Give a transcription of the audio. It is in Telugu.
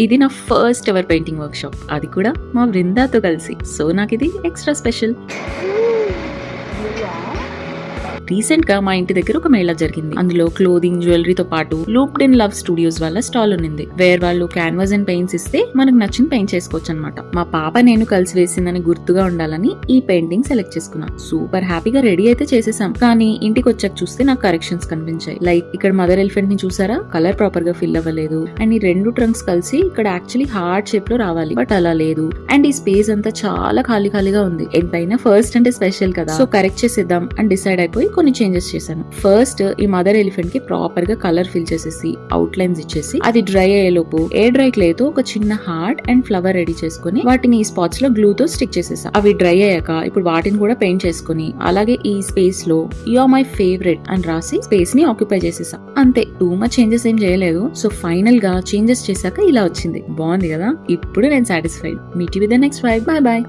ఇది నా first ever painting work shop, అది కూడా మా బృందాతో కలిసి. సో నాకు ఇది ఎక్స్ట్రా స్పెషల్. రీసెంట్ గా మా ఇంటి దగ్గర ఒక మేళా జరిగింది. అందులో క్లోదింగ్, జ్యువెలరీతో పాటు లూప్డ్ ఇన్ లవ్ స్టూడియోస్ వాళ్ళ స్టాల్ ఉంది. వేర్ వాళ్ళు క్యాన్వాస్ అండ్ పెయింట్స్ ఇస్తే మనకు నచ్చిన పెయింట్ చేసుకోవచ్చు అనమాట. మా పాప నేను కలిసి వేసిందని గుర్తుగా ఉండాలని ఈ పెయింటింగ్ సెలెక్ట్ చేసుకున్నా. సూపర్ హ్యాపీగా రెడీ అయితే చేసేసాం. కానీ ఇంటికి వచ్చాక చూస్తే నాకు కరెక్షన్స్ కనిపించాయి. లైక్ ఇక్కడ మదర్ ఎలిఫెంట్ ని చూసారా, కలర్ ప్రాపర్ గా ఫిల్ అవ్వలేదు. అండ్ ఈ 2 ట్రంక్స్ కలిసి ఇక్కడ యాక్చువల్లీ హార్ట్ షేప్ లో రావాలి, బట్ అలా లేదు. అండ్ ఈ స్పేస్ అంతా చాలా ఖాళీగా ఉంది. ఎంతైనా ఫస్ట్ అంటే స్పెషల్ కదా, సో కరెక్ట్ చేసేద్దాం అని డిసైడ్ అయిపోయి కొన్ని చేంజెస్ చేశాను. ఫస్ట్ ఈ మదర్ ఎలిఫెంట్ కి ప్రాపర్ గా కలర్ ఫిల్ చేసేసి అవుట్ లైన్స్ ఇచ్చేసి, అది డ్రై అయ్యేలోపు ఏ డ్రై క్లే తో ఒక చిన్న హార్ట్ అండ్ ఫ్లవర్ రెడీ చేసుకుని వాటిని ఈ స్పాట్స్ లో గ్లూ తో స్టిక్ చేసేసా. అవి డ్రై అయ్యాక ఇప్పుడు వాటిని కూడా పెయింట్ చేసుకుని, అలాగే ఈ స్పేస్ లో యు ఆర్ మై ఫేవరెట్ అని రాసి స్పేస్ ని ఆక్యుపై చేసేసా. అంతే, టూ మచ్ చేంజెస్ ఏం చేయలేదు. సో ఫైనల్ గా చేంజెస్ చేశాక ఇలా వచ్చింది. బాగుంది కదా. ఇప్పుడు నేను satisfied. Meet you with the next vibe. By by.